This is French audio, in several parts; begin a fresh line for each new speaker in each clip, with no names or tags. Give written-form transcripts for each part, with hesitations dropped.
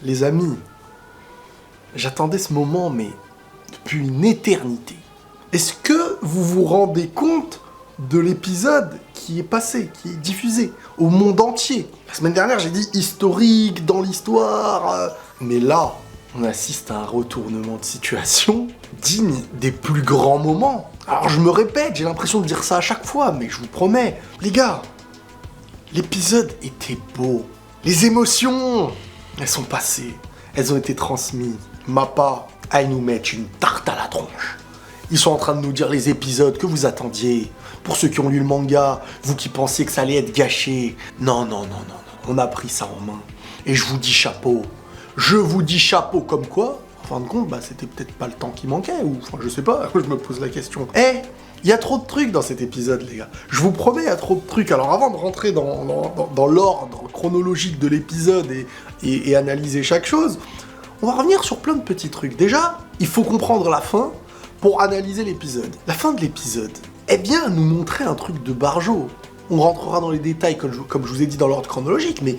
Les amis, j'attendais ce moment, mais depuis une éternité. Est-ce que vous vous rendez compte de l'épisode qui est passé, qui est diffusé au monde entier? La semaine dernière, j'ai dit historique, dans l'histoire. Mais là, on assiste à un retournement de situation digne des plus grands moments. Alors je me répète, j'ai l'impression de dire ça à chaque fois, mais je vous promets, les gars, l'épisode était beau. Les émotions, elles sont passées, elles ont été transmises. Mappa, elle nous met une tarte à la tronche. Ils sont en train de nous dire les épisodes que vous attendiez. Pour ceux qui ont lu le manga, vous qui pensiez que ça allait être gâché. Non. On a pris ça en main. Et je vous dis chapeau. Je vous dis chapeau comme quoi, en fin de compte, c'était peut-être pas le temps qui manquait, ou enfin je sais pas, je me pose la question. Il y a trop de trucs dans cet épisode, les gars. Je vous promets, il y a trop de trucs. Alors avant de rentrer dans l'ordre chronologique de l'épisode et analyser chaque chose, on va revenir sur plein de petits trucs. Déjà, il faut comprendre la fin pour analyser l'épisode. La fin de l'épisode, nous montrer un truc de barjo. On rentrera dans les détails comme je vous ai dit dans l'ordre chronologique, mais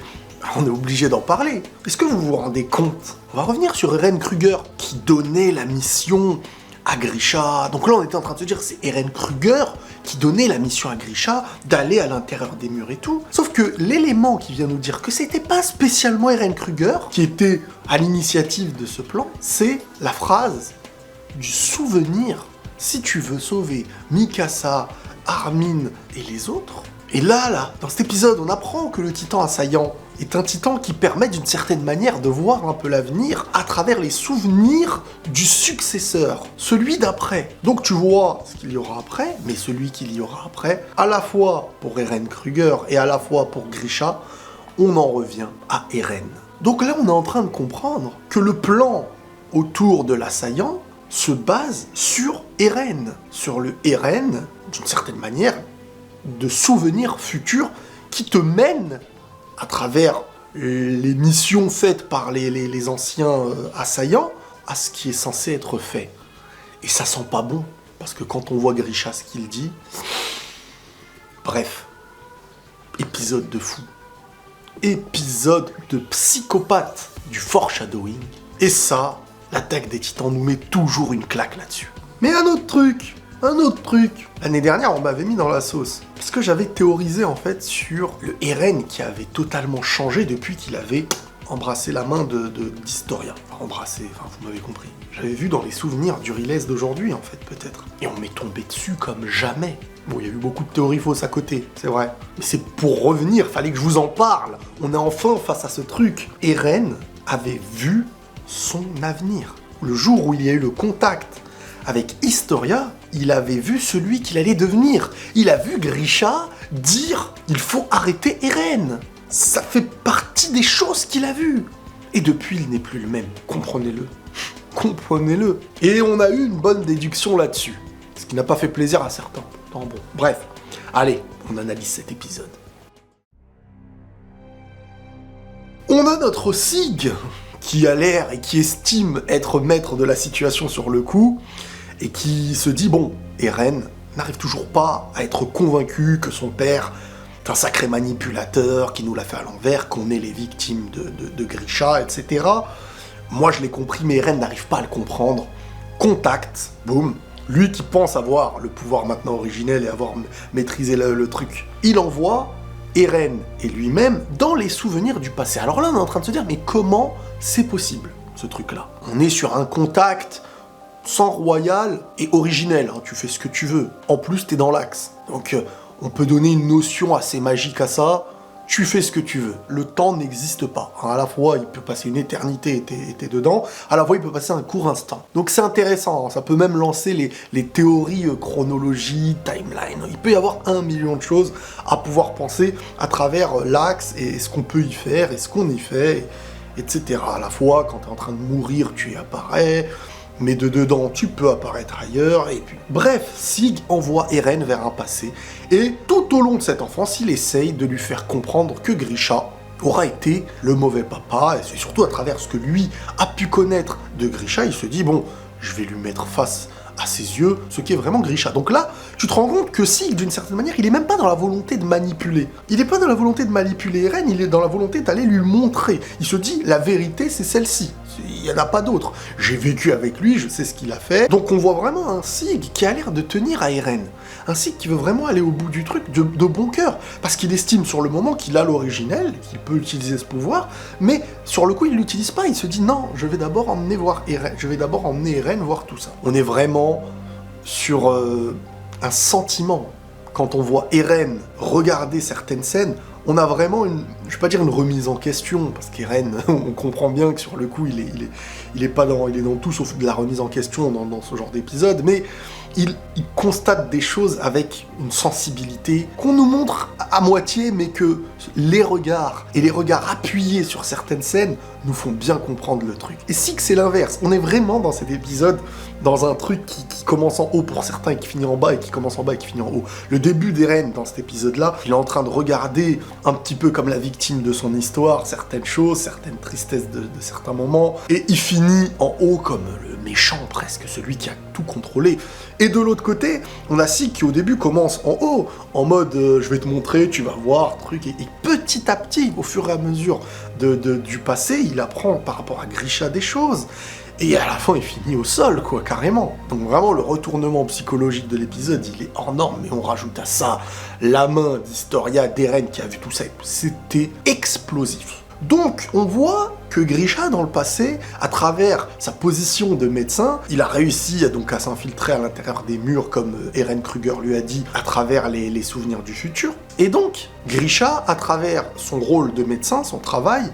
on est obligé d'en parler. Est-ce que vous vous rendez compte? On va revenir sur Eren Kruger qui donnait la mission à Grisha. Donc là, on était en train de se dire, c'est Eren Kruger qui donnait la mission à Grisha d'aller à l'intérieur des murs et tout. Sauf que l'élément qui vient nous dire que c'était pas spécialement Eren Kruger qui était à l'initiative de ce plan, c'est la phrase du souvenir. Si tu veux sauver Mikasa, Armin et les autres. Et là, dans cet épisode, on apprend que le titan assaillant est un titan qui permet d'une certaine manière de voir un peu l'avenir à travers les souvenirs du successeur, celui d'après. Donc tu vois ce qu'il y aura après, mais celui qu'il y aura après, à la fois pour Eren Kruger et à la fois pour Grisha, on en revient à Eren. Donc là, on est en train de comprendre que le plan autour de l'assaillant se base sur Eren, sur le Eren, d'une certaine manière, de souvenirs futurs qui te mènent à travers les missions faites par les anciens assaillants à ce qui est censé être fait. Et ça sent pas bon, parce que quand on voit Grisha ce qu'il dit... Bref, épisode de fou. Épisode de psychopathe du foreshadowing. Et ça, l'attaque des titans nous met toujours une claque là-dessus. Mais un autre truc. L'année dernière, on m'avait mis dans la sauce. Parce que j'avais théorisé, en fait, sur le Eren qui avait totalement changé depuis qu'il avait embrassé la main d'Historia. Enfin, vous m'avez compris. J'avais vu dans les souvenirs du Riles d'aujourd'hui, en fait, peut-être. Et on m'est tombé dessus comme jamais. Bon, il y a eu beaucoup de théories fausses à côté, c'est vrai. Mais c'est pour revenir, fallait que je vous en parle. On est enfin face à ce truc. Eren avait vu son avenir. Le jour où il y a eu le contact avec Historia, il avait vu celui qu'il allait devenir. Il a vu Grisha dire « Il faut arrêter Eren ». Ça fait partie des choses qu'il a vues. Et depuis, il n'est plus le même. Comprenez-le. Comprenez-le. Et on a eu une bonne déduction là-dessus. Ce qui n'a pas fait plaisir à certains. Bon. Bref. Allez, on analyse cet épisode. On a notre Sig qui a l'air et qui estime être maître de la situation sur le coup, et qui se dit, bon, Eren n'arrive toujours pas à être convaincu que son père est un sacré manipulateur, qui nous l'a fait à l'envers, qu'on est les victimes de Grisha, etc. Moi, je l'ai compris, mais Eren n'arrive pas à le comprendre. Contact, boum. Lui qui pense avoir le pouvoir maintenant originel et avoir maîtrisé le truc, il envoie Eren et lui-même dans les souvenirs du passé. Alors là, on est en train de se dire, mais comment c'est possible, ce truc-là? On est sur un contact sans royal et originel, hein, tu fais ce que tu veux. En plus, t'es dans l'axe. Donc, on peut donner une notion assez magique à ça. Tu fais ce que tu veux. Le temps n'existe pas. Hein, à la fois, il peut passer une éternité et t'es dedans. À la fois, il peut passer un court instant. Donc, c'est intéressant. Hein, ça peut même lancer les théories chronologie, timeline. Il peut y avoir 1 million de choses à pouvoir penser à travers l'axe et ce qu'on peut y faire et ce qu'on y fait, etc. À la fois, quand t'es en train de mourir, tu y apparais. Mais de dedans, tu peux apparaître ailleurs, et puis... Bref, Sig envoie Eren vers un passé, et tout au long de cette enfance, il essaye de lui faire comprendre que Grisha aura été le mauvais papa, et c'est surtout à travers ce que lui a pu connaître de Grisha, il se dit, bon, je vais lui mettre face à ses yeux ce qu'est vraiment Grisha. Donc là, tu te rends compte que Sig, d'une certaine manière, il est même pas dans la volonté de manipuler. Il est pas dans la volonté de manipuler Eren, il est dans la volonté d'aller lui montrer. Il se dit, la vérité, c'est celle-ci. Il n'y en a pas d'autre. J'ai vécu avec lui, je sais ce qu'il a fait. Donc on voit vraiment un Sig qui a l'air de tenir à Eren. Un Sig qui veut vraiment aller au bout du truc de bon cœur. Parce qu'il estime sur le moment qu'il a l'originel, qu'il peut utiliser ce pouvoir, mais sur le coup, il ne l'utilise pas. Il se dit, non, je vais d'abord emmener voir Eren. Je vais d'abord emmener Eren voir tout ça. On est vraiment sur un sentiment. Quand on voit Eren regarder certaines scènes, on a vraiment je vais pas dire une remise en question, parce qu'Eren, on comprend bien que sur le coup, il est dans tout sauf de la remise en question dans ce genre d'épisode, mais il constate des choses avec une sensibilité qu'on nous montre à moitié, mais que les regards appuyés sur certaines scènes nous font bien comprendre le truc. Et si que c'est l'inverse, on est vraiment dans cet épisode, dans un truc qui commence en haut pour certains et qui finit en bas, et qui commence en bas et qui finit en haut. Le début d'Eren dans cet épisode-là, il est en train de regarder un petit peu comme la victime de son histoire, certaines choses, certaines tristesses de certains moments, et il finit en haut comme le méchant presque, celui qui a tout contrôlé. Et de l'autre côté, on a Sig qui au début commence en haut, en mode je vais te montrer, tu vas voir, truc, et petit à petit, au fur et à mesure du passé, il apprend par rapport à Grisha des choses. Et à la fin, il finit au sol, quoi, carrément. Donc vraiment, le retournement psychologique de l'épisode, il est hors norme, mais on rajoute à ça la main d'Historia, d'Eren qui a vu tout ça, c'était explosif. Donc, on voit que Grisha, dans le passé, à travers sa position de médecin, il a réussi à s'infiltrer à l'intérieur des murs, comme Eren Kruger lui a dit, à travers les souvenirs du futur. Et donc, Grisha, à travers son rôle de médecin, son travail,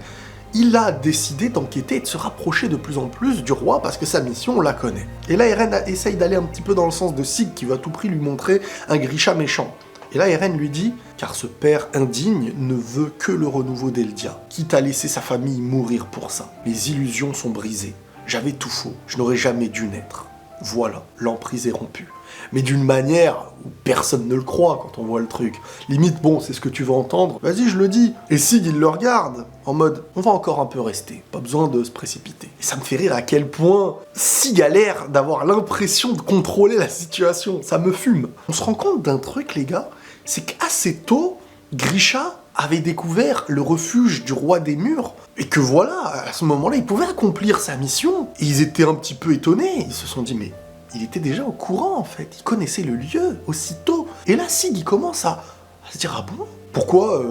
il a décidé d'enquêter et de se rapprocher de plus en plus du roi parce que sa mission, on la connaît. Et là, Eren essaye d'aller un petit peu dans le sens de Sig qui va à tout prix lui montrer un Grisha méchant. Et là, Eren lui dit « Car ce père indigne ne veut que le renouveau d'Eldia, quitte à laisser sa famille mourir pour ça. Mes illusions sont brisées. J'avais tout faux. Je n'aurais jamais dû naître. Voilà, l'emprise est rompue. » Mais d'une manière où personne ne le croit quand on voit le truc. Limite, bon, c'est ce que tu vas entendre, vas-y, je le dis. Et Sig, il le regarde, en mode, on va encore un peu rester, pas besoin de se précipiter. Et ça me fait rire à quel point Sig a l'air d'avoir l'impression de contrôler la situation, ça me fume. On se rend compte d'un truc, les gars, c'est qu'assez tôt, Grisha avait découvert le refuge du roi des murs, et que voilà, à ce moment-là, il pouvait accomplir sa mission. Et ils étaient un petit peu étonnés, ils se sont dit, mais il était déjà au courant, en fait. Il connaissait le lieu aussitôt. Et là, Sig, il commence à se dire, ah bon ? Pourquoi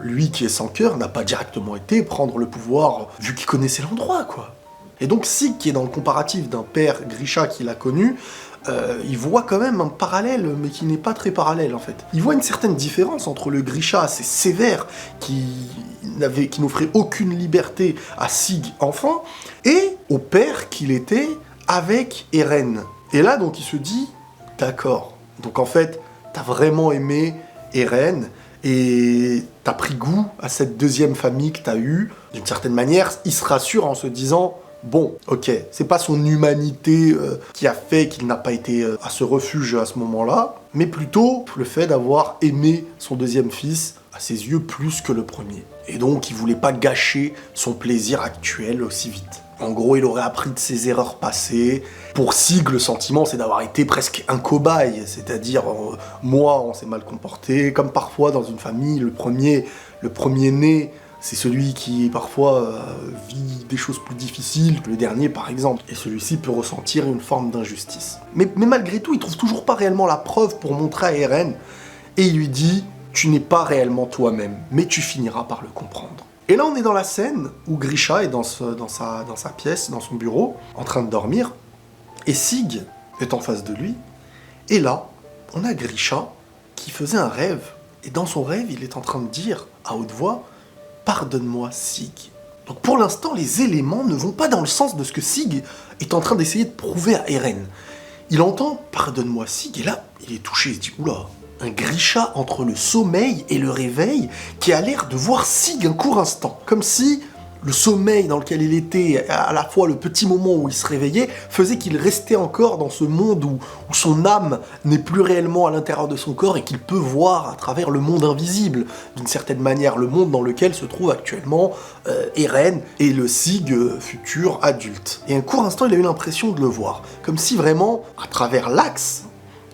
lui, qui est sans cœur, n'a pas directement été prendre le pouvoir, vu qu'il connaissait l'endroit, quoi ? Et donc, Sig, qui est dans le comparatif d'un père Grisha qu'il a connu, il voit quand même un parallèle, mais qui n'est pas très parallèle, en fait. Il voit une certaine différence entre le Grisha assez sévère, qui n'offrait aucune liberté à Sig, enfant, et au père qu'il était avec Eren. Et là, donc, il se dit, d'accord. Donc, en fait, t'as vraiment aimé Eren, et t'as pris goût à cette deuxième famille que t'as eue. D'une certaine manière, il se rassure en se disant, bon, ok, c'est pas son humanité qui a fait qu'il n'a pas été à ce refuge à ce moment-là, mais plutôt le fait d'avoir aimé son deuxième fils, à ses yeux, plus que le premier. Et donc, il voulait pas gâcher son plaisir actuel aussi vite. En gros, il aurait appris de ses erreurs passées. Pour Sig, le sentiment, c'est d'avoir été presque un cobaye, c'est-à-dire, moi, on s'est mal comporté, comme parfois dans une famille, le premier né, c'est celui qui, parfois, vit des choses plus difficiles que le dernier, par exemple. Et celui-ci peut ressentir une forme d'injustice. Mais malgré tout, il trouve toujours pas réellement la preuve pour montrer à Eren, et il lui dit, tu n'es pas réellement toi-même, mais tu finiras par le comprendre. Et là, on est dans la scène où Grisha est dans sa pièce, dans son bureau, en train de dormir, et Sig est en face de lui. Et là, on a Grisha qui faisait un rêve. Et dans son rêve, il est en train de dire, à haute voix, « Pardonne-moi, Sig ». Donc pour l'instant, les éléments ne vont pas dans le sens de ce que Sig est en train d'essayer de prouver à Eren. Il entend « Pardonne-moi, Sig », et là, il est touché, il se dit « Oula ». Un Grisha entre le sommeil et le réveil qui a l'air de voir Sig un court instant. Comme si le sommeil dans lequel il était, à la fois le petit moment où il se réveillait, faisait qu'il restait encore dans ce monde où son âme n'est plus réellement à l'intérieur de son corps et qu'il peut voir à travers le monde invisible, d'une certaine manière, le monde dans lequel se trouve actuellement Eren et le Sig futur adulte. Et un court instant, il a eu l'impression de le voir, comme si vraiment, à travers l'axe,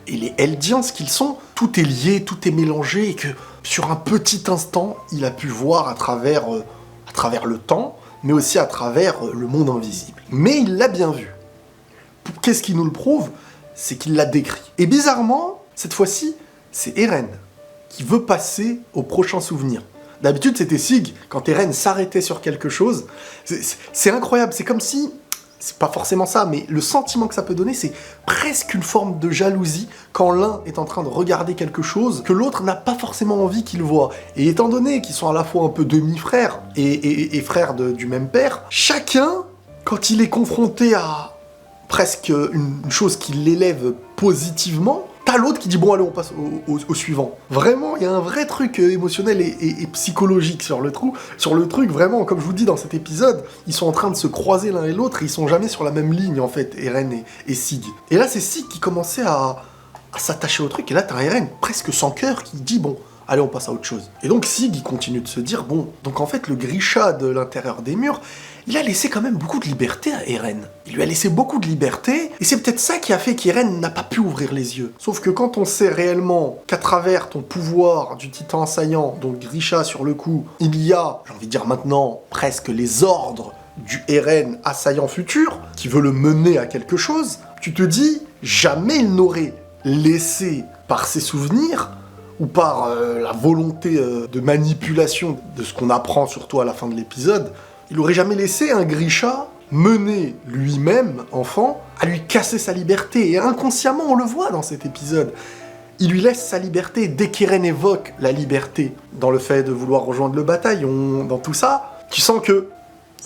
et les Eldiens, ce qu'ils sont, tout est lié, tout est mélangé, et que sur un petit instant, il a pu voir à travers le temps, mais aussi à travers le monde invisible. Mais il l'a bien vu. Qu'est-ce qui nous le prouve? C'est qu'il l'a décrit. Et bizarrement, cette fois-ci, c'est Eren qui veut passer au prochain souvenir. D'habitude, c'était Sig, quand Eren s'arrêtait sur quelque chose. C'est incroyable, c'est comme si... C'est pas forcément ça, mais le sentiment que ça peut donner, c'est presque une forme de jalousie quand l'un est en train de regarder quelque chose que l'autre n'a pas forcément envie qu'il voit. Et étant donné qu'ils sont à la fois un peu demi-frères et frères du même père, chacun, quand il est confronté à presque une chose qui l'élève positivement, t'as l'autre qui dit bon allez on passe au suivant. Vraiment, il y a un vrai truc émotionnel et psychologique sur le truc, vraiment, comme je vous dis dans cet épisode, ils sont en train de se croiser l'un et l'autre, et ils sont jamais sur la même ligne en fait, Eren et Sig. Et là c'est Sig qui commençait à s'attacher au truc, et là t'as Eren presque sans cœur qui dit bon, allez on passe à autre chose. Et donc Sig il continue de se dire bon, donc en fait le Grisha de l'intérieur des murs, il a laissé quand même beaucoup de liberté à Eren. Il lui a laissé beaucoup de liberté, et c'est peut-être ça qui a fait qu'Eren n'a pas pu ouvrir les yeux. Sauf que quand on sait réellement qu'à travers ton pouvoir du titan assaillant, donc Grisha sur le coup, il y a, j'ai envie de dire maintenant, presque les ordres du Eren assaillant futur, qui veut le mener à quelque chose, tu te dis, jamais il n'aurait laissé par ses souvenirs, ou par la volonté de manipulation de ce qu'on apprend surtout à la fin de l'épisode, il aurait jamais laissé un Grisha mener lui-même, enfant, à lui casser sa liberté. Et inconsciemment, on le voit dans cet épisode. Il lui laisse sa liberté dès qu'Eren évoque la liberté. Dans le fait de vouloir rejoindre le bataillon, dans tout ça, tu sens que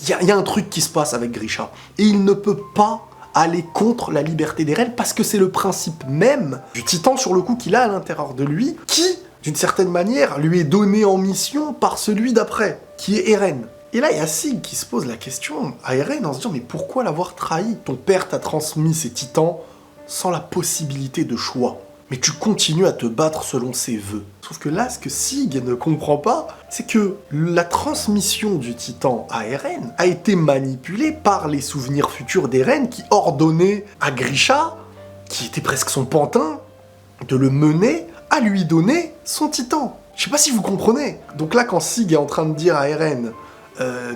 y a un truc qui se passe avec Grisha. Et il ne peut pas aller contre la liberté d'Eren parce que c'est le principe même du titan sur le coup qu'il a à l'intérieur de lui qui, d'une certaine manière, lui est donné en mission par celui d'après, qui est Eren. Et là, il y a Sig qui se pose la question à Eren en se disant « Mais pourquoi l'avoir trahi? Ton père t'a transmis ces titans sans la possibilité de choix. Mais tu continues à te battre selon ses vœux. » Sauf que là, ce que Sig ne comprend pas, c'est que la transmission du titan à Eren a été manipulée par les souvenirs futurs d'Eren qui ordonnaient à Grisha, qui était presque son pantin, de le mener à lui donner son titan. Je sais pas si vous comprenez. Donc là, quand Sig est en train de dire à Eren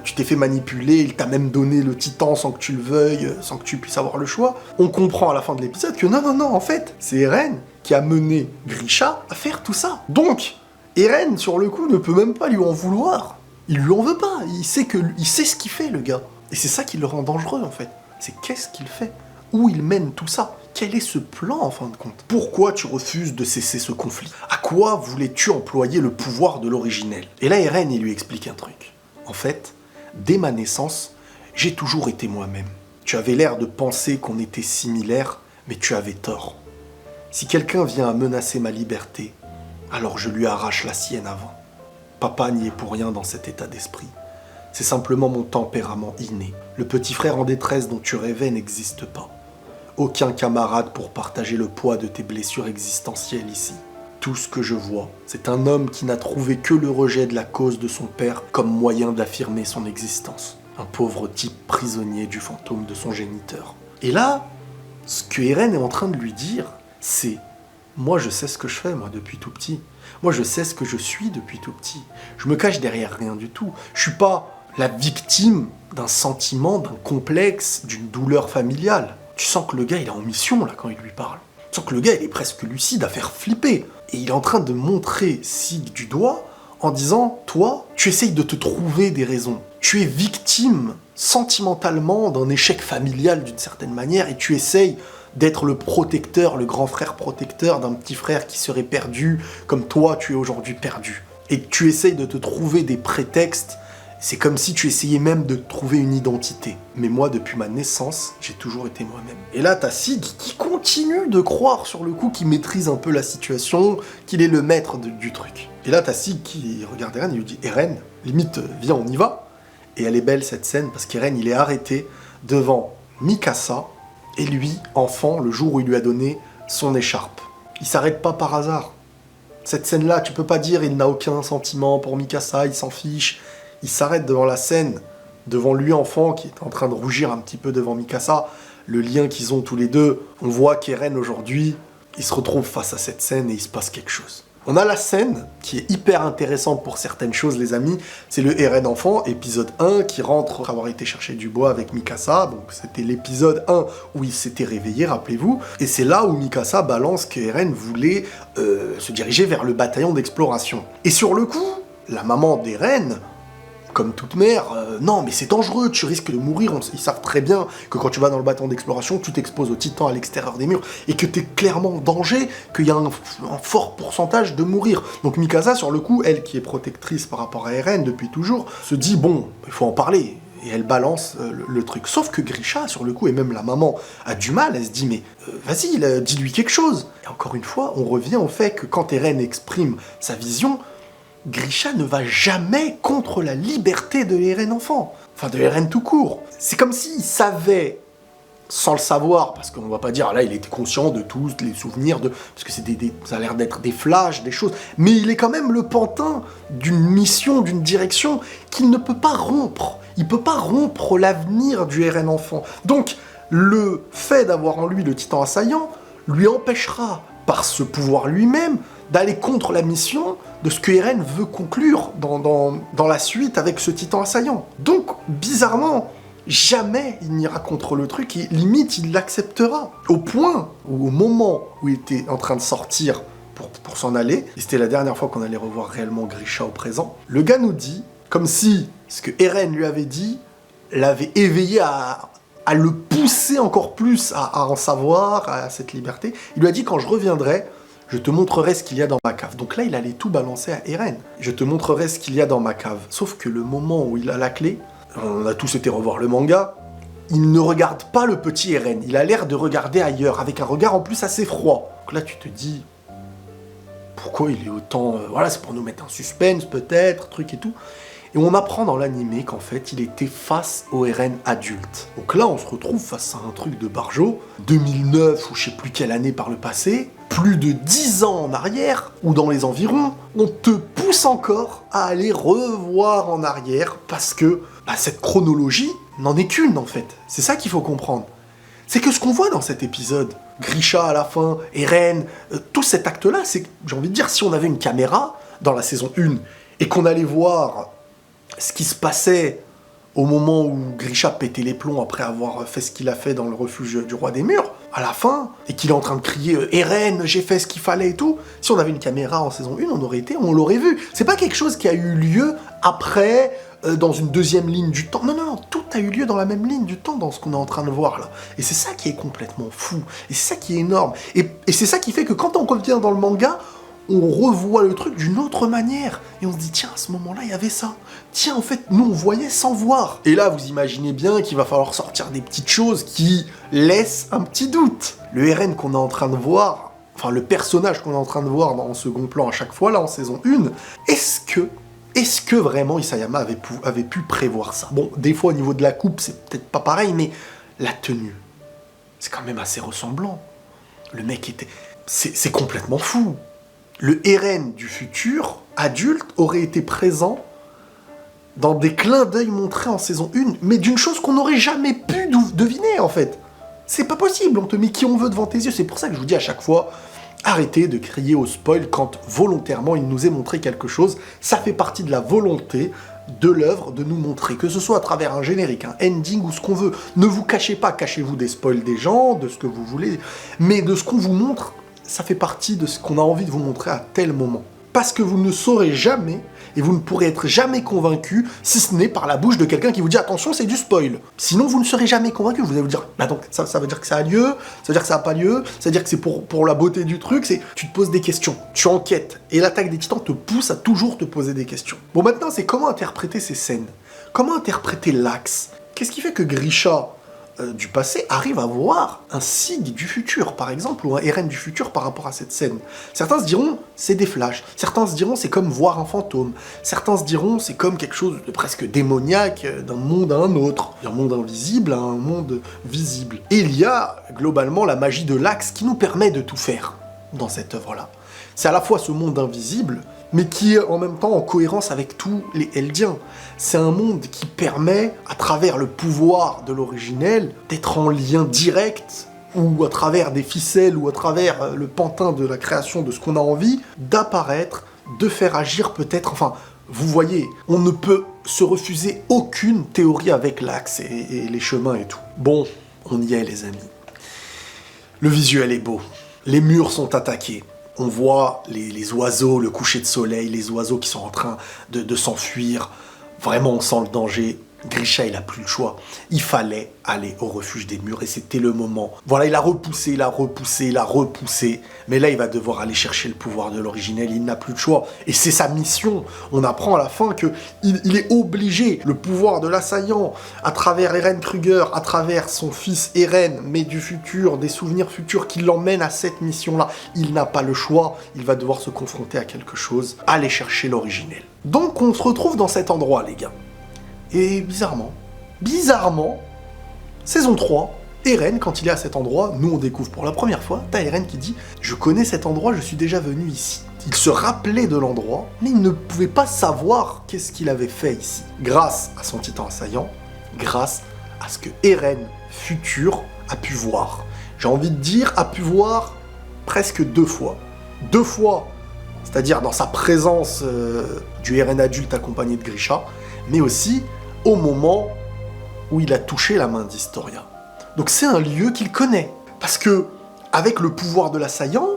tu t'es fait manipuler, il t'a même donné le titan sans que tu le veuilles, sans que tu puisses avoir le choix, on comprend à la fin de l'épisode que non, en fait, c'est Eren qui a mené Grisha à faire tout ça. Donc, Eren, sur le coup, ne peut même pas lui en vouloir. Il lui en veut pas, il sait ce qu'il fait, le gars. Et c'est ça qui le rend dangereux, en fait. C'est qu'est-ce qu'il fait? Où il mène tout ça? Quel est ce plan, en fin de compte? Pourquoi tu refuses de cesser ce conflit? À quoi voulais-tu employer le pouvoir de l'originel? Et là, Eren, il lui explique un truc. En fait, dès ma naissance, j'ai toujours été moi-même. Tu avais l'air de penser qu'on était similaires, mais tu avais tort. Si quelqu'un vient à menacer ma liberté, alors je lui arrache la sienne avant. Papa n'y est pour rien dans cet état d'esprit. C'est simplement mon tempérament inné. Le petit frère en détresse dont tu rêvais n'existe pas. Aucun camarade pour partager le poids de tes blessures existentielles ici. Tout ce que je vois, c'est un homme qui n'a trouvé que le rejet de la cause de son père comme moyen d'affirmer son existence. Un pauvre type prisonnier du fantôme de son géniteur. Et là, ce que Eren est en train de lui dire, c'est « Moi, je sais ce que je fais, moi, depuis tout petit. Moi, je sais ce que je suis depuis tout petit. Je me cache derrière rien du tout. Je suis pas la victime d'un sentiment, d'un complexe, d'une douleur familiale. » Tu sens que le gars, il est en mission, là, quand il lui parle. Tu sens que le gars, il est presque lucide à faire flipper. Et il est en train de montrer Sig du doigt en disant « Toi, tu essayes de te trouver des raisons. Tu es victime sentimentalement d'un échec familial d'une certaine manière et tu essayes d'être le protecteur, le grand frère protecteur d'un petit frère qui serait perdu comme toi, tu es aujourd'hui perdu. Et tu essayes de te trouver des prétextes. C'est comme si tu essayais même de trouver une identité. Mais moi, depuis ma naissance, j'ai toujours été moi-même. Et là, t'as Sig qui continue de croire sur le coup qu'il maîtrise un peu la situation, qu'il est le maître du truc. Et là, t'as Sig qui regarde Eren et lui dit « Eren, limite, viens, on y va ?» Et elle est belle cette scène parce qu'Eren il est arrêté devant Mikasa et lui, enfant, le jour où il lui a donné son écharpe. Il s'arrête pas par hasard. Cette scène-là, tu peux pas dire il n'a aucun sentiment pour Mikasa, il s'en fiche. Il s'arrête devant la scène, devant lui enfant qui est en train de rougir un petit peu devant Mikasa. Le lien qu'ils ont tous les deux, on voit qu'Eren aujourd'hui, il se retrouve face à cette scène et il se passe quelque chose. On a la scène qui est hyper intéressante pour certaines choses, les amis. C'est le Eren enfant, épisode 1, qui rentre après avoir été chercher du bois avec Mikasa. Donc c'était l'épisode 1 où il s'était réveillé, rappelez-vous. Et c'est là où Mikasa balance que Eren voulait se diriger vers le bataillon d'exploration. Et sur le coup, la maman d'Eren, comme toute mère, non mais c'est dangereux, tu risques de mourir, ils savent très bien que quand tu vas dans le bâton d'exploration, tu t'exposes aux titans à l'extérieur des murs, et que t'es clairement en danger, qu'il y a un fort pourcentage de mourir. Donc Mikasa, sur le coup, elle qui est protectrice par rapport à Eren depuis toujours, se dit bon, il faut en parler, et elle balance le truc. Sauf que Grisha, sur le coup, et même la maman, a du mal, elle se dit mais vas-y, dis-lui quelque chose. Et encore une fois, on revient au fait que quand Eren exprime sa vision, Grisha ne va jamais contre la liberté de Eren enfant. Enfin, de Eren tout court. C'est comme s'il savait, sans le savoir, parce qu'on va pas dire, là, il était conscient de tous les souvenirs, parce que ça a l'air d'être des flashs, des choses, mais il est quand même le pantin d'une mission, d'une direction qu'il ne peut pas rompre. Il peut pas rompre l'avenir du Eren enfant. Donc, le fait d'avoir en lui le titan assaillant lui empêchera, par ce pouvoir lui-même, d'aller contre la mission de ce que Eren veut conclure dans la suite avec ce titan assaillant. Donc, bizarrement, jamais il n'ira contre le truc, et limite il l'acceptera. Au point où, au moment où il était en train de sortir pour s'en aller, et c'était la dernière fois qu'on allait revoir réellement Grisha au présent, le gars nous dit, comme si ce que Eren lui avait dit l'avait éveillé à le pousser encore plus à en savoir, à cette liberté. Il lui a dit, quand je reviendrai, je te montrerai ce qu'il y a dans ma cave. Donc là, il allait tout balancer à Eren. Je te montrerai ce qu'il y a dans ma cave. Sauf que le moment où il a la clé, on a tous été revoir le manga, il ne regarde pas le petit Eren. Il a l'air de regarder ailleurs, avec un regard en plus assez froid. Donc là, tu te dis, pourquoi il est autant... voilà, c'est pour nous mettre un suspense, peut-être, truc et tout. Et on apprend dans l'animé qu'en fait, il était face au Eren adulte. Donc là, on se retrouve face à un truc de barjo, 2009 ou je sais plus quelle année par le passé, plus de 10 ans en arrière, ou dans les environs, on te pousse encore à aller revoir en arrière, parce que cette chronologie n'en est qu'une, en fait. C'est ça qu'il faut comprendre. C'est que ce qu'on voit dans cet épisode, Grisha à la fin, Eren, tout cet acte-là, c'est, j'ai envie de dire, si on avait une caméra dans la saison 1, et qu'on allait voir ce qui se passait au moment où Grisha pétait les plombs après avoir fait ce qu'il a fait dans le refuge du roi des murs, à la fin, et qu'il est en train de crier « Eren, j'ai fait ce qu'il fallait » et tout, si on avait une caméra en saison 1, on l'aurait vu. C'est pas quelque chose qui a eu lieu après, dans une deuxième ligne du temps. Non, tout a eu lieu dans la même ligne du temps, dans ce qu'on est en train de voir là. Et c'est ça qui est complètement fou, et c'est ça qui est énorme. Et c'est ça qui fait que quand on revient dans le manga, on revoit le truc d'une autre manière. Et on se dit, tiens, à ce moment-là, il y avait ça. Tiens, en fait, nous, on voyait sans voir. Et là, vous imaginez bien qu'il va falloir sortir des petites choses qui laissent un petit doute. Le Eren qu'on est en train de voir, enfin, le personnage qu'on est en train de voir en second plan à chaque fois, là, en saison 1, est-ce que vraiment Isayama avait pu prévoir ça? Bon, des fois, au niveau de la coupe, c'est peut-être pas pareil, mais la tenue, c'est quand même assez ressemblant. Le mec était... C'est complètement fou. Le Eren du futur, adulte, aurait été présent dans des clins d'œil montrés en saison 1, mais d'une chose qu'on n'aurait jamais pu deviner, en fait. C'est pas possible, on te met qui on veut devant tes yeux. C'est pour ça que je vous dis à chaque fois, arrêtez de crier au spoil quand volontairement il nous est montré quelque chose. Ça fait partie de la volonté de l'œuvre de nous montrer, que ce soit à travers un générique, un ending ou ce qu'on veut. Ne vous cachez pas, cachez-vous des spoils des gens, de ce que vous voulez, mais de ce qu'on vous montre, ça fait partie de ce qu'on a envie de vous montrer à tel moment. Parce que vous ne saurez jamais, et vous ne pourrez être jamais convaincu, si ce n'est par la bouche de quelqu'un qui vous dit « Attention, c'est du spoil ». Sinon, vous ne serez jamais convaincu. Vous allez vous dire « Bah donc, ça veut dire que ça a lieu, ça veut dire que ça n'a pas lieu, ça veut dire que c'est pour la beauté du truc ». Tu te poses des questions, tu enquêtes, et l'attaque des titans te pousse à toujours te poser des questions. Bon, maintenant, c'est comment interpréter ces scènes? Comment interpréter l'axe? Qu'est-ce qui fait que Grisha du passé arrivent à voir un Sig du futur, par exemple, ou un Eren du futur par rapport à cette scène. Certains se diront, c'est des flashs. Certains se diront, c'est comme voir un fantôme. Certains se diront, c'est comme quelque chose de presque démoniaque d'un monde à un autre. D'un monde invisible à un monde visible. Et il y a, globalement, la magie de l'axe qui nous permet de tout faire dans cette œuvre-là. C'est à la fois ce monde invisible, mais qui est en même temps en cohérence avec tous les Eldiens. C'est un monde qui permet, à travers le pouvoir de l'originel, d'être en lien direct, ou à travers des ficelles, ou à travers le pantin de la création de ce qu'on a envie, d'apparaître, de faire agir peut-être, enfin, vous voyez, on ne peut se refuser aucune théorie avec l'axe et les chemins et tout. Bon, on y est les amis. Le visuel est beau, les murs sont attaqués. On voit les oiseaux, le coucher de soleil, les oiseaux qui sont en train de s'enfuir. Vraiment, on sent le danger. Grisha, il a plus le choix. Il fallait aller au refuge des murs et c'était le moment. Voilà, il a repoussé, il a repoussé, il a repoussé. Mais là, il va devoir aller chercher le pouvoir de l'originel. Il n'a plus de choix. Et c'est sa mission. On apprend à la fin qu'il est obligé. Le pouvoir de l'assaillant, à travers Eren Kruger, à travers son fils Eren, mais du futur, des souvenirs futurs qui l'emmènent à cette mission-là. Il n'a pas le choix. Il va devoir se confronter à quelque chose. Aller chercher l'originel. Donc, on se retrouve dans cet endroit, les gars. Et bizarrement, saison 3, Eren, quand il est à cet endroit, nous on découvre pour la première fois, t'as Eren qui dit « Je connais cet endroit, je suis déjà venu ici ». Il se rappelait de l'endroit, mais il ne pouvait pas savoir qu'est-ce qu'il avait fait ici. Grâce à son titan assaillant, grâce à ce que Eren futur a pu voir. J'ai envie de dire, a pu voir presque 2 fois. 2 fois, c'est-à-dire dans sa présence du Eren adulte accompagné de Grisha, mais aussi au moment où il a touché la main d'Historia. Donc c'est un lieu qu'il connaît. Parce que, avec le pouvoir de l'assaillant,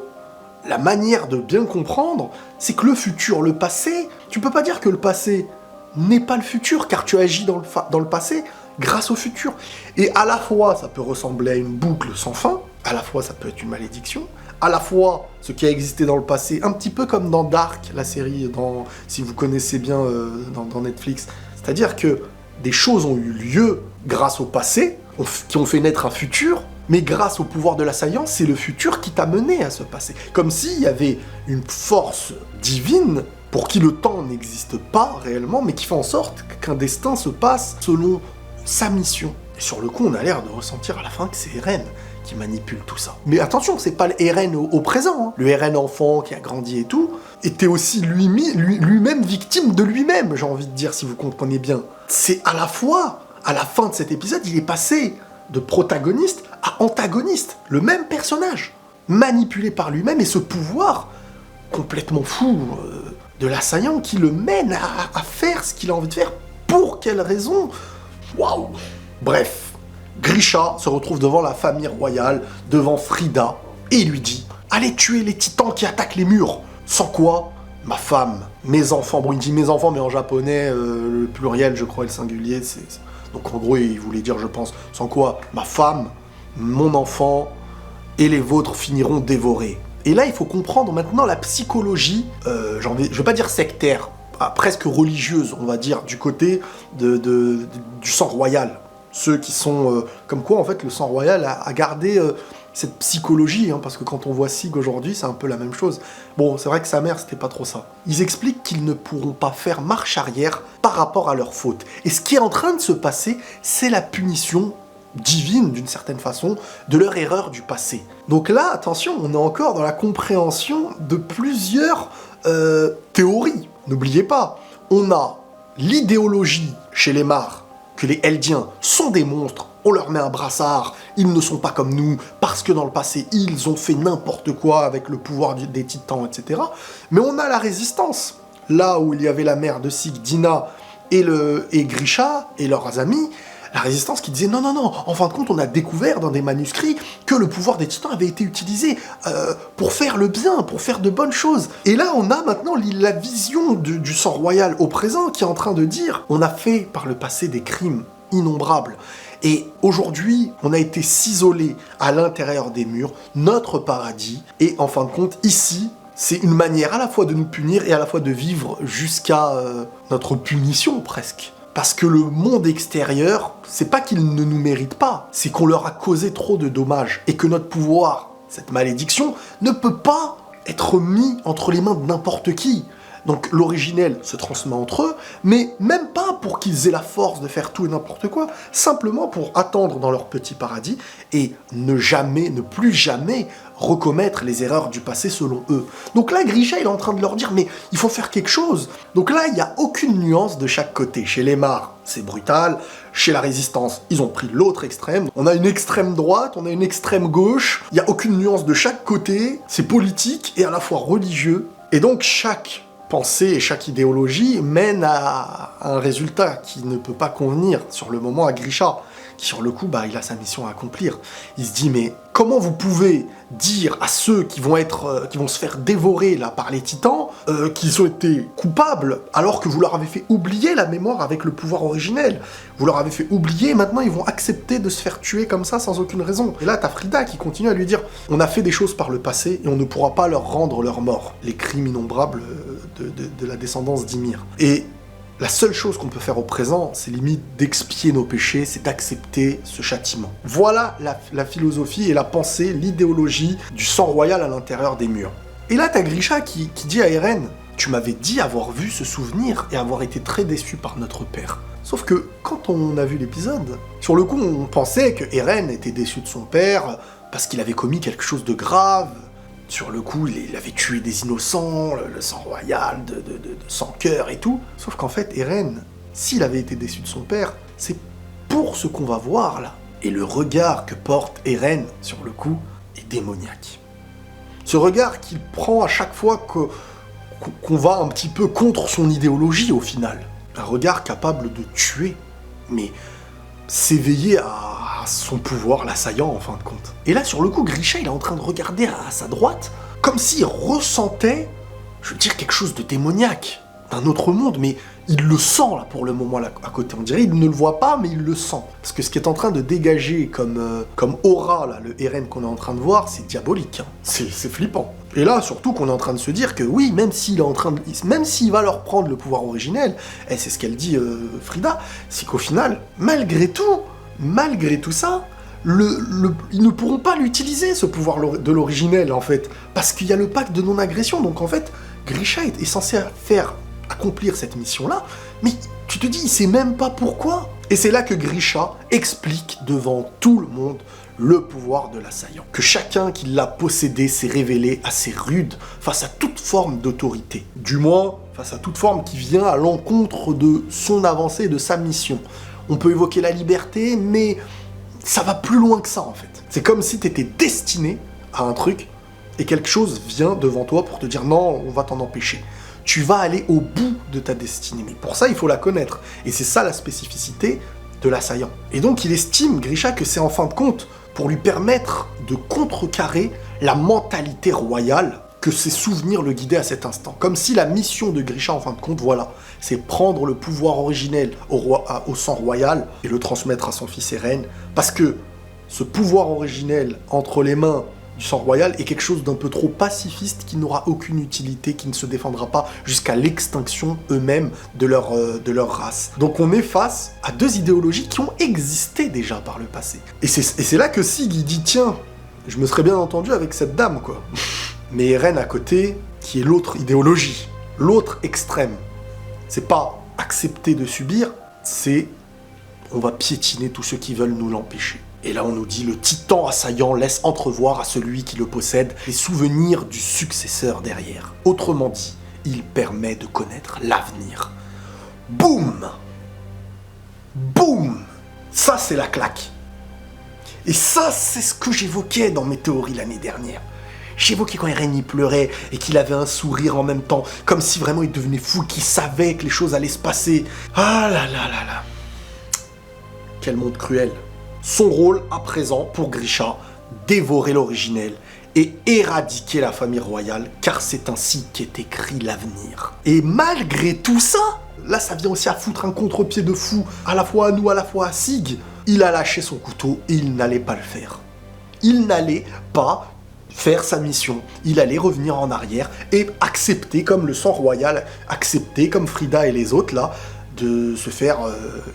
la manière de bien comprendre, c'est que le futur, le passé, tu peux pas dire que le passé n'est pas le futur, car tu agis dans le passé grâce au futur. Et à la fois, ça peut ressembler à une boucle sans fin, à la fois ça peut être une malédiction, à la fois ce qui a existé dans le passé, un petit peu comme dans Dark, la série, si vous connaissez bien dans Netflix. C'est-à-dire que des choses ont eu lieu grâce au passé, qui ont fait naître un futur, mais grâce au pouvoir de l'assaillant, c'est le futur qui t'a mené à ce passé. Comme s'il y avait une force divine pour qui le temps n'existe pas réellement, mais qui fait en sorte qu'un destin se passe selon sa mission. Et sur le coup, on a l'air de ressentir à la fin que c'est Eren qui manipule tout ça. Mais attention, c'est pas le Eren au présent. Hein. Le Eren enfant qui a grandi et tout, était aussi lui-même victime de lui-même, j'ai envie de dire, si vous comprenez bien. C'est à la fois, à la fin de cet épisode, il est passé de protagoniste à antagoniste. Le même personnage, manipulé par lui-même, et ce pouvoir complètement fou de l'assaillant qui le mène à faire ce qu'il a envie de faire. Pour quelle raison? Waouh! Bref. Grisha se retrouve devant la famille royale, devant Frida, et il lui dit « Allez tuer les titans qui attaquent les murs !» Sans quoi, ma femme, mes enfants, bon il dit mes enfants, mais en japonais, le pluriel, je crois, et le singulier, c'est... Donc en gros, il voulait dire, je pense, sans quoi, ma femme, mon enfant, et les vôtres finiront dévorés. Et là, il faut comprendre maintenant la psychologie, je vais pas dire sectaire, presque religieuse, on va dire, du côté du sang royal. Ceux qui sont... comme quoi, en fait, le sang royal a gardé cette psychologie, hein, parce que quand on voit Sig aujourd'hui, c'est un peu la même chose. Bon, c'est vrai que sa mère, c'était pas trop ça. Ils expliquent qu'ils ne pourront pas faire marche arrière par rapport à leur faute. Et ce qui est en train de se passer, c'est la punition divine, d'une certaine façon, de leur erreur du passé. Donc là, attention, on est encore dans la compréhension de plusieurs théories. N'oubliez pas, on a l'idéologie chez les Mars, que les Eldiens sont des monstres, on leur met un brassard, ils ne sont pas comme nous, parce que dans le passé, ils ont fait n'importe quoi avec le pouvoir des titans, etc. Mais on a la résistance. Là où il y avait la mère de Sig, Dina, et Grisha, et leurs amis, la résistance qui disait non, en fin de compte, on a découvert dans des manuscrits que le pouvoir des titans avait été utilisé pour faire le bien, pour faire de bonnes choses. Et là, on a maintenant la vision du sang royal au présent qui est en train de dire on a fait par le passé des crimes innombrables. Et aujourd'hui, on a été s'isoler à l'intérieur des murs, notre paradis, et en fin de compte, ici, c'est une manière à la fois de nous punir et à la fois de vivre jusqu'à notre punition presque. Parce que le monde extérieur, c'est pas qu'ils ne nous méritent pas, c'est qu'on leur a causé trop de dommages. Et que notre pouvoir, cette malédiction, ne peut pas être mis entre les mains de n'importe qui. Donc l'originel se transmet entre eux, mais même pas pour qu'ils aient la force de faire tout et n'importe quoi, simplement pour attendre dans leur petit paradis et ne plus jamais recommettre les erreurs du passé selon eux. Donc là, Grisha, il est en train de leur dire, mais il faut faire quelque chose. Donc là, il n'y a aucune nuance de chaque côté. Chez les Mars, c'est brutal. Chez la Résistance, ils ont pris l'autre extrême. On a une extrême droite, on a une extrême gauche. Il n'y a aucune nuance de chaque côté. C'est politique et à la fois religieux. Et donc chaque pensée et chaque idéologie mène à un résultat qui ne peut pas convenir sur le moment à Grisha, qui sur le coup, il a sa mission à accomplir. Il se dit, mais comment vous pouvez dire à ceux qui vont se faire dévorer là par les titans qu'ils ont été coupables alors que vous leur avez fait oublier la mémoire avec le pouvoir originel. Vous leur avez fait oublier, maintenant ils vont accepter de se faire tuer comme ça sans aucune raison. Et là t'as Frida qui continue à lui dire, on a fait des choses par le passé et on ne pourra pas leur rendre leur mort. Les crimes innombrables de la descendance d'Ymir. Et la seule chose qu'on peut faire au présent, c'est limite d'expier nos péchés, c'est d'accepter ce châtiment. Voilà la philosophie et la pensée, l'idéologie du sang royal à l'intérieur des murs. Et là, t'as Grisha qui dit à Eren, tu m'avais dit avoir vu ce souvenir et avoir été très déçu par notre père. Sauf que, quand on a vu l'épisode, sur le coup, on pensait que Eren était déçu de son père parce qu'il avait commis quelque chose de grave. Sur le coup, il avait tué des innocents, le sang royal, de sang cœur et tout. Sauf qu'en fait, Eren, s'il avait été déçu de son père, c'est pour ce qu'on va voir là. Et le regard que porte Eren, sur le coup, est démoniaque. Ce regard qu'il prend à chaque fois qu'on va un petit peu contre son idéologie au final. Un regard capable de tuer, mais s'éveiller à son pouvoir, l'assaillant en fin de compte. Et là, sur le coup, Grisha, il est en train de regarder à sa droite, comme s'il ressentait, je veux dire, quelque chose de démoniaque, d'un autre monde, mais il le sent là pour le moment là à côté. On dirait il ne le voit pas, mais il le sent. Parce que ce qui est en train de dégager comme aura, là, le Eren qu'on est en train de voir, c'est diabolique. Hein. C'est flippant. Et là, surtout qu'on est en train de se dire que oui, même s'il va leur prendre le pouvoir originel, et c'est ce qu'elle dit Frida, c'est qu'au final, malgré tout ça, ils ne pourront pas l'utiliser, ce pouvoir de l'originel, en fait. Parce qu'il y a le pacte de non-agression. Donc, en fait, Grisha est censé accomplir cette mission-là, mais tu te dis, il sait même pas pourquoi. Et c'est là que Grisha explique devant tout le monde le pouvoir de l'assaillant. Que chacun qui l'a possédé s'est révélé assez rude face à toute forme d'autorité. Du moins, face à toute forme qui vient à l'encontre de son avancée et de sa mission. On peut évoquer la liberté, mais ça va plus loin que ça, en fait. C'est comme si t'étais destiné à un truc, et quelque chose vient devant toi pour te dire « Non, on va t'en empêcher ». Tu vas aller au bout de ta destinée. Mais pour ça, il faut la connaître. Et c'est ça la spécificité de l'assaillant. Et donc, il estime, Grisha, que c'est en fin de compte pour lui permettre de contrecarrer la mentalité royale que ses souvenirs le guidaient à cet instant. Comme si la mission de Grisha, en fin de compte, voilà, c'est prendre le pouvoir originel au sang royal et le transmettre à son fils Eren, parce que ce pouvoir originel entre les mains du sang royal est quelque chose d'un peu trop pacifiste qui n'aura aucune utilité, qui ne se défendra pas jusqu'à l'extinction eux-mêmes de leur race. Donc on est face à deux idéologies qui ont existé déjà par le passé. Et c'est là que Sig il dit tiens, je me serais bien entendu avec cette dame quoi. Mais Eren à côté, qui est l'autre idéologie, l'autre extrême. C'est pas accepter de subir, c'est on va piétiner tous ceux qui veulent nous l'empêcher. Et là on nous dit le titan assaillant laisse entrevoir à celui qui le possède les souvenirs du successeur derrière. Autrement dit, il permet de connaître l'avenir. Boum! Boum! Ça c'est la claque. Et ça c'est ce que j'évoquais dans mes théories l'année dernière. J'évoquais quand Eren y pleurait et qu'il avait un sourire en même temps, comme si vraiment il devenait fou, qu'il savait que les choses allaient se passer. Ah là là là là. Quel monde cruel. Son rôle à présent pour Grisha, dévorer l'originel et éradiquer la famille royale, car c'est ainsi qu'est écrit l'avenir. Et malgré tout ça, là ça vient aussi à foutre un contre-pied de fou, à la fois à nous, à la fois à Sig, il a lâché son couteau et il n'allait pas le faire. Il n'allait pas faire sa mission, il allait revenir en arrière et accepter comme le sang royal, accepter comme Frida et les autres là, de se faire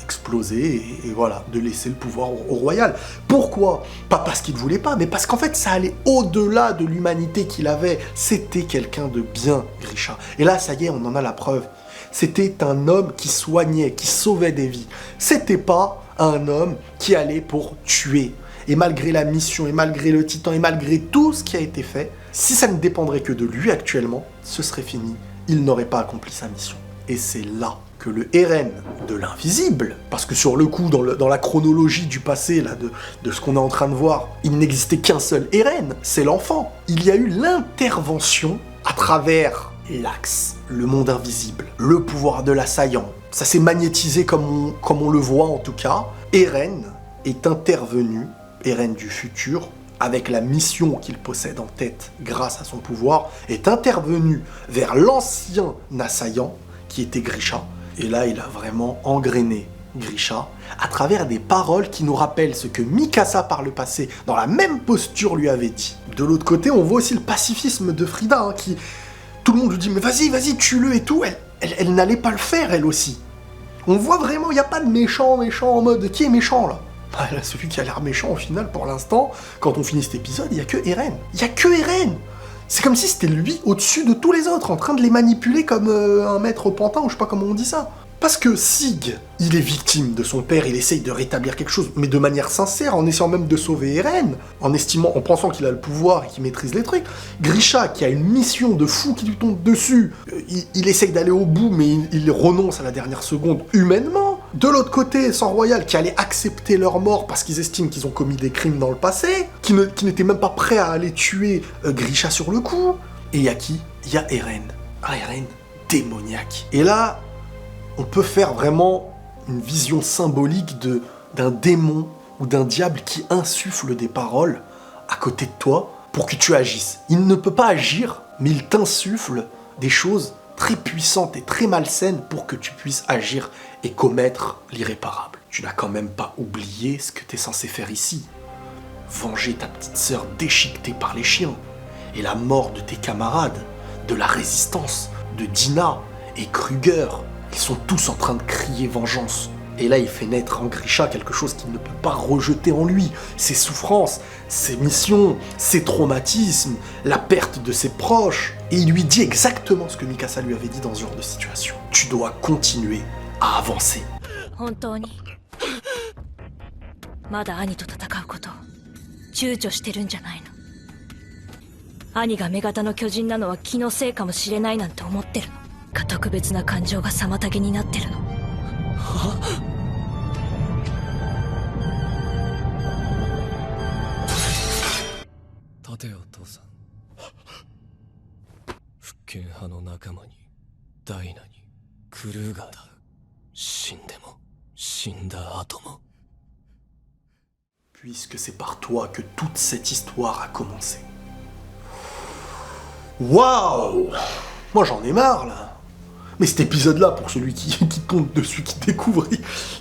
exploser et voilà, de laisser le pouvoir au royal. Pourquoi? Pas parce qu'il ne voulait pas, mais parce qu'en fait ça allait au-delà de l'humanité qu'il avait. C'était quelqu'un de bien, Grisha. Et là, ça y est, on en a la preuve. C'était un homme qui soignait, qui sauvait des vies. C'était pas un homme qui allait pour tuer. Et malgré la mission, et malgré le titan, et malgré tout ce qui a été fait, si ça ne dépendrait que de lui actuellement, ce serait fini. Il n'aurait pas accompli sa mission. Et c'est là que le Eren de l'invisible, parce que sur le coup, dans la chronologie du passé, là, de ce qu'on est en train de voir, il n'existait qu'un seul Eren, c'est l'enfant. Il y a eu l'intervention à travers l'axe, le monde invisible, le pouvoir de l'assaillant. Ça s'est magnétisé comme on le voit en tout cas. Eren est intervenu, Eren du futur, avec la mission qu'il possède en tête grâce à son pouvoir, est intervenu vers l'ancien assaillant, qui était Grisha. Et là, il a vraiment engrainé Grisha à travers des paroles qui nous rappellent ce que Mikasa par le passé, dans la même posture, lui avait dit. De l'autre côté, on voit aussi le pacifisme de Frida, hein, qui... Tout le monde lui dit « Mais vas-y, tue-le et tout ». Elle n'allait pas le faire, elle aussi. On voit vraiment, il n'y a pas de méchant en mode « Qui est méchant, là ?» Celui qui a l'air méchant, au final, pour l'instant, quand on finit cet épisode, il n'y a que Eren. Il n'y a que Eren. C'est comme si c'était lui au-dessus de tous les autres, en train de les manipuler comme un maître pantin, ou je sais pas comment on dit ça. Parce que Sig, il est victime de son père, il essaye de rétablir quelque chose, mais de manière sincère, en essayant même de sauver Eren, en pensant qu'il a le pouvoir et qu'il maîtrise les trucs. Grisha, qui a une mission de fou qui lui tombe dessus, il essaye d'aller au bout, mais il renonce à la dernière seconde humainement. De l'autre côté, Sang Royal, qui allait accepter leur mort parce qu'ils estiment qu'ils ont commis des crimes dans le passé, qui n'était même pas prêt à aller tuer Grisha sur le coup. Et il y a qui? Il y a Eren. Ah, Eren, démoniaque. Et là, on peut faire vraiment une vision symbolique d'un démon ou d'un diable qui insuffle des paroles à côté de toi pour que tu agisses. Il ne peut pas agir, mais il t'insuffle des choses très puissantes et très malsaines pour que tu puisses agir et commettre l'irréparable. Tu n'as quand même pas oublié ce que tu es censé faire ici. Venger ta petite sœur déchiquetée par les chiens et la mort de tes camarades, de la résistance, de Dina et Kruger. Ils sont tous en train de crier vengeance. Et là, il fait naître en Grisha quelque chose qu'il ne peut pas rejeter en lui. Ses souffrances, ses missions, ses traumatismes, la perte de ses proches. Et il lui dit exactement ce que Mikasa lui avait dit dans ce genre de situation. Tu dois continuer à avancer.
本当にまだ兄と戦うことを躊躇してるんじゃないの。兄が女型の巨人なのは気のせいかもしれないなんて思ってるのか、特別な感情が妨げになってるの。
立てよ父さん。復権派の仲間にダイナにクルーガーだ。死んでも死んだ後も。
Puisque c'est par toi que toute cette histoire a commencé. Waouh! Moi j'en ai marre là. Mais cet épisode-là, pour celui qui tombe dessus, qui découvre,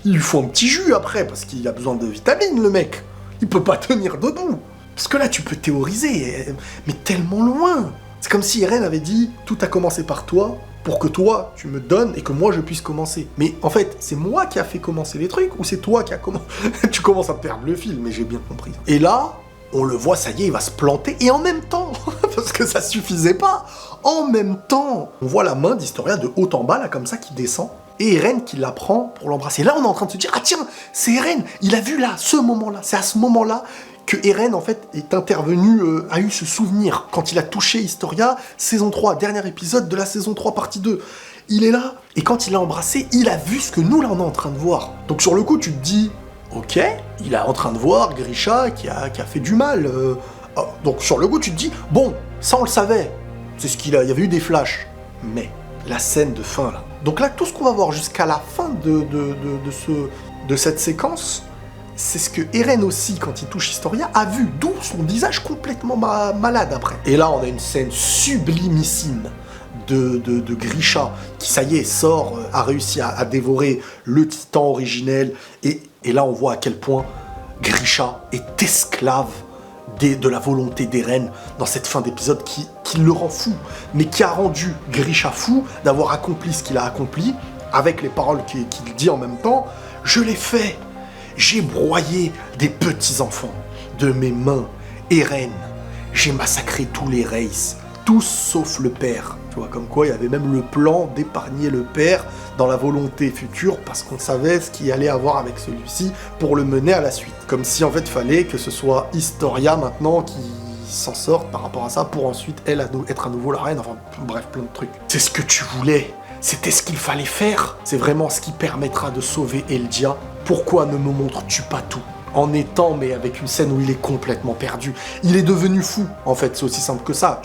il lui faut un petit jus après, parce qu'il a besoin de vitamines, le mec. Il peut pas tenir debout. Parce que là, tu peux théoriser, mais tellement loin. C'est comme si Eren avait dit « Tout a commencé par toi, pour que toi, tu me donnes et que moi, je puisse commencer. » Mais en fait, c'est moi qui a fait commencer les trucs, ou c'est toi qui a commencé... Tu commences à perdre le fil, mais j'ai bien compris. Et là, on le voit, ça y est, il va se planter, et en même temps, parce que ça suffisait pas, en même temps, on voit la main d'Historia de haut en bas, là, comme ça, qui descend, et Eren qui la prend pour l'embrasser. Là, on est en train de se dire, ah tiens, c'est Eren, il a vu là, ce moment-là, c'est à ce moment-là que Eren, en fait, est intervenu, a eu ce souvenir, quand il a touché Historia, saison 3, dernier épisode de la saison 3, partie 2. Il est là, et quand il l'a embrassé, il a vu ce que nous, là, on est en train de voir. Donc sur le coup, tu te dis, ok, il est en train de voir Grisha qui a fait du mal. Donc sur le coup, tu te dis, bon, ça on le savait. C'est ce qu'il a, il y avait eu des flashs. Mais la scène de fin là. Donc là, tout ce qu'on va voir jusqu'à la fin de cette séquence, c'est ce que Eren aussi, quand il touche Historia, a vu. D'où son visage complètement malade après. Et là, on a une scène sublimissime de Grisha qui, ça y est, sort, a réussi à dévorer le titan originel. Et là, on voit à quel point Grisha est esclave de la volonté d'Eren dans cette fin d'épisode qui le rend fou, mais qui a rendu Grisha fou d'avoir accompli ce qu'il a accompli avec les paroles qu'il dit en même temps, « Je l'ai fait. J'ai broyé des petits-enfants de mes mains, Eren. J'ai massacré tous les Reiss, tous sauf le père. » Tu vois, comme quoi il y avait même le plan d'épargner le père dans la volonté future parce qu'on savait ce qu'il allait avoir avec celui-ci pour le mener à la suite. Comme si en fait il fallait que ce soit Historia maintenant qui s'en sorte par rapport à ça pour ensuite elle être à nouveau la reine, enfin bref plein de trucs. C'est ce que tu voulais, c'était ce qu'il fallait faire, c'est vraiment ce qui permettra de sauver Eldia. Pourquoi ne me montres-tu pas tout ? En étant, mais avec une scène où il est complètement perdu. Il est devenu fou, en fait, c'est aussi simple que ça.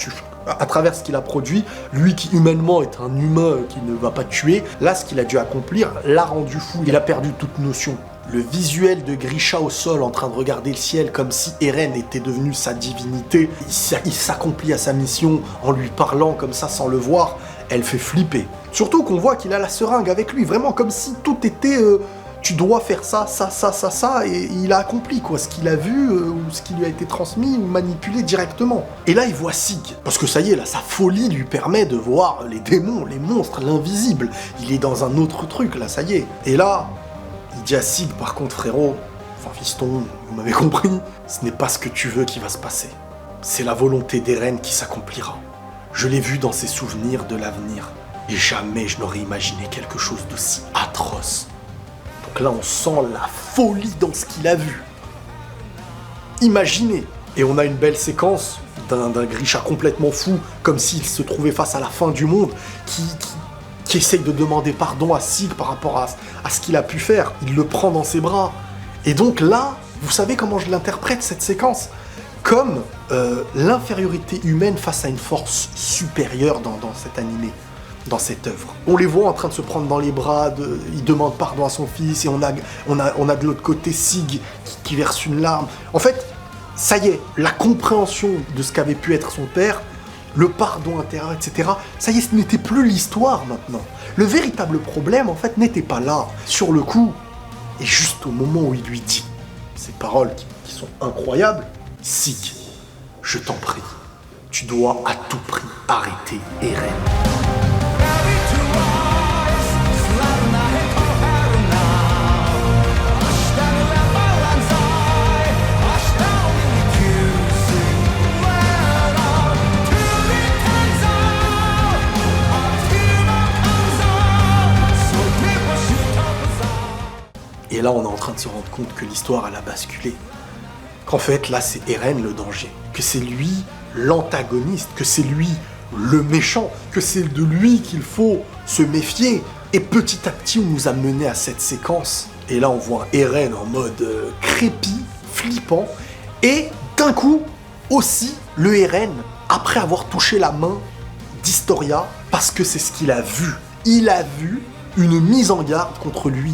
À travers ce qu'il a produit, lui qui humainement est un humain qui ne va pas tuer, là, ce qu'il a dû accomplir l'a rendu fou. Il a perdu toute notion. Le visuel de Grisha au sol en train de regarder le ciel comme si Eren était devenu sa divinité, il s'accomplit à sa mission en lui parlant comme ça sans le voir, elle fait flipper. Surtout qu'on voit qu'il a la seringue avec lui, vraiment comme si tout était... tu dois faire ça, et il a accompli quoi, ce qu'il a vu, ou ce qui lui a été transmis, ou manipulé directement. Et là, il voit Sig, parce que ça y est, là, sa folie lui permet de voir les démons, les monstres, l'invisible. Il est dans un autre truc, là, ça y est. Et là, il dit à Sig, par contre, frérot, enfin fiston, vous m'avez compris, ce n'est pas ce que tu veux qui va se passer. C'est la volonté d'Eren qui s'accomplira. Je l'ai vu dans ses souvenirs de l'avenir, et jamais je n'aurais imaginé quelque chose d'aussi atroce. Donc là, on sent la folie dans ce qu'il a vu. Imaginez. Et on a une belle séquence d'un Grisha complètement fou, comme s'il se trouvait face à la fin du monde, qui essaye de demander pardon à Sig par rapport à ce qu'il a pu faire. Il le prend dans ses bras. Et donc là, vous savez comment je l'interprète, cette séquence ? Comme l'infériorité humaine face à une force supérieure dans cet animé. Dans cette œuvre. On les voit en train de se prendre dans les bras, il demande pardon à son fils, et on a de l'autre côté Sig qui verse une larme. En fait, ça y est, la compréhension de ce qu'avait pu être son père, le pardon intérieur, etc., ça y est, ce n'était plus l'histoire maintenant. Le véritable problème, en fait, n'était pas là. Sur le coup, et juste au moment où il lui dit ces paroles qui sont incroyables, « Sig, je t'en prie, tu dois à tout prix arrêter Eren. » Et là, on est en train de se rendre compte que l'histoire, elle a basculé. Qu'en fait, là, c'est Eren le danger. Que c'est lui l'antagoniste. Que c'est lui le méchant. Que c'est de lui qu'il faut se méfier. Et petit à petit, on nous a mené à cette séquence. Et là, on voit Eren en mode crépi, flippant. Et d'un coup, aussi, le Eren, après avoir touché la main d'Historia, parce que c'est ce qu'il a vu. Il a vu une mise en garde contre lui.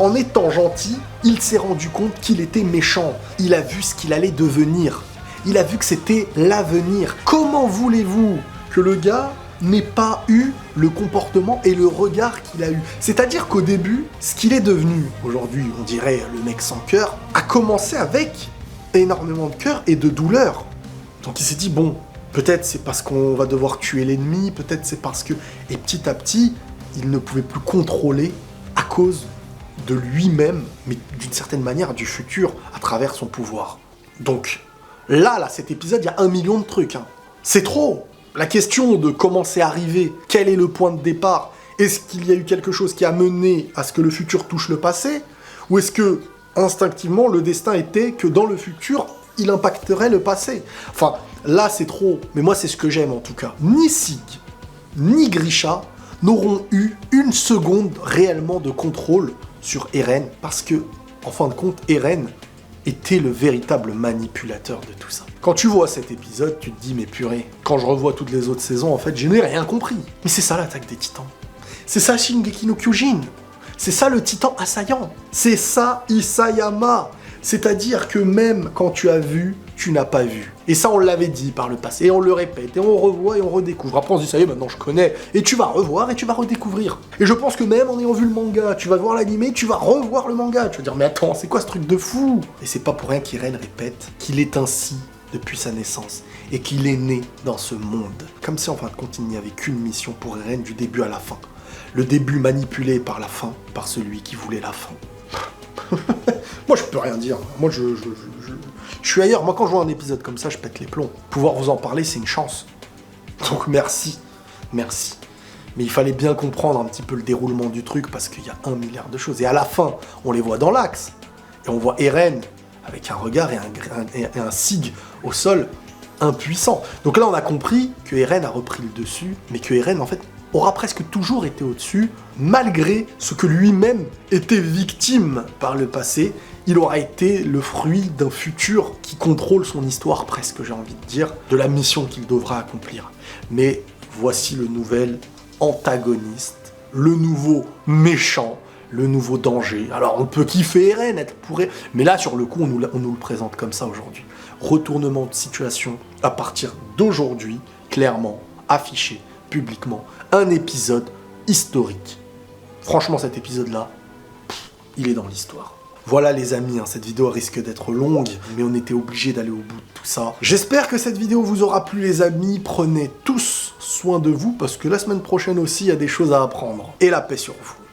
En étant gentil, il s'est rendu compte qu'il était méchant. Il a vu ce qu'il allait devenir. Il a vu que c'était l'avenir. Comment voulez-vous que le gars n'ait pas eu le comportement et le regard qu'il a eu? C'est-à-dire qu'au début, ce qu'il est devenu, aujourd'hui on dirait le mec sans cœur, a commencé avec énormément de cœur et de douleur. Donc il s'est dit, bon, peut-être c'est parce qu'on va devoir tuer l'ennemi, peut-être c'est parce que... Et petit à petit, il ne pouvait plus contrôler à cause de lui-même, mais d'une certaine manière du futur, à travers son pouvoir. Donc, là, cet épisode, il y a 1 million de trucs. Hein. C'est trop. La question de comment c'est arrivé, quel est le point de départ, est-ce qu'il y a eu quelque chose qui a mené à ce que le futur touche le passé, ou est-ce que, instinctivement, le destin était que dans le futur, il impacterait le passé? Enfin, là, c'est trop. Mais moi, c'est ce que j'aime, en tout cas. Ni Sig, ni Grisha n'auront eu une seconde réellement de contrôle sur Eren, parce que, en fin de compte, Eren était le véritable manipulateur de tout ça. Quand tu vois cet épisode, tu te dis, mais purée, quand je revois toutes les autres saisons, en fait, je n'ai rien compris. Mais c'est ça l'attaque des titans. C'est ça Shingeki no Kyojin. C'est ça le titan assaillant. C'est ça Isayama. C'est-à-dire que même quand tu as vu, tu n'as pas vu. Et ça, on l'avait dit par le passé, et on le répète, et on revoit, et on redécouvre. Après, on se dit, ça y est, maintenant je connais. Et tu vas revoir, et tu vas redécouvrir. Et je pense que même en ayant vu le manga, tu vas voir l'animé, tu vas revoir le manga. Tu vas dire, mais attends, c'est quoi ce truc de fou? Et c'est pas pour rien qu'Eren répète qu'il est ainsi depuis sa naissance, et qu'il est né dans ce monde. Comme si, en fin de compte, il n'y avait qu'une mission pour Eren du début à la fin. Le début manipulé par la fin, par celui qui voulait la fin. Moi, je peux rien dire. Moi, je suis ailleurs. Moi, quand je vois un épisode comme ça, je pète les plombs. Pouvoir vous en parler, c'est une chance. Donc, merci. Merci. Mais il fallait bien comprendre un petit peu le déroulement du truc parce qu'il y a 1 milliard de choses. Et à la fin, on les voit dans l'axe. Et on voit Eren avec un regard et un Sig au sol impuissant. Donc là, on a compris que Eren a repris le dessus, mais que Eren, en fait, aura presque toujours été au-dessus, malgré ce que lui-même était victime par le passé. Il aura été le fruit d'un futur qui contrôle son histoire presque, j'ai envie de dire, de la mission qu'il devra accomplir. Mais voici le nouvel antagoniste, le nouveau méchant, le nouveau danger. Alors on peut kiffer Eren, être pourri, mais là sur le coup on nous le présente comme ça aujourd'hui. Retournement de situation à partir d'aujourd'hui, clairement affiché publiquement, un épisode historique. Franchement cet épisode-là, il est dans l'histoire. Voilà les amis, cette vidéo risque d'être longue, mais on était obligé d'aller au bout de tout ça. J'espère que cette vidéo vous aura plu les amis, prenez tous soin de vous, parce que la semaine prochaine aussi il y a des choses à apprendre. Et la paix sur vous.